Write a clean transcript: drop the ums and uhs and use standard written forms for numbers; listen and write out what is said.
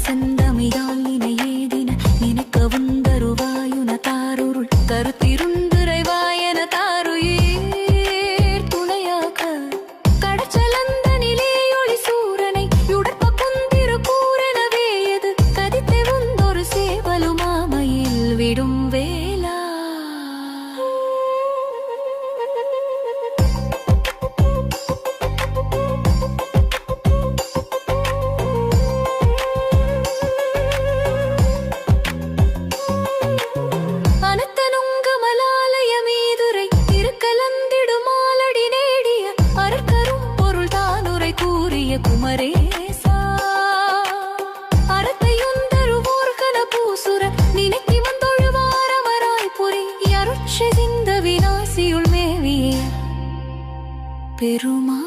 செந்தமிழால் நினையேதின நினைக்கவும் தருவாயுன தாருருள் கருத்திருந்துரைவாயன தாருயீர் துணையாக கடச்சலந்த நிலையொளி சூரனை யுடற்ப குந்திரு கூறனவே எது கதித்தெவுந்தொரு சேவலுமாமையில் விடும் வேலா குமரேசா அறத்தையுந்தருவோர்கன பூசுர நினைக்கி வந்தொழுவாரவராய் புரி அருட்செய்த விநாசியுள் மேவிய பெருமா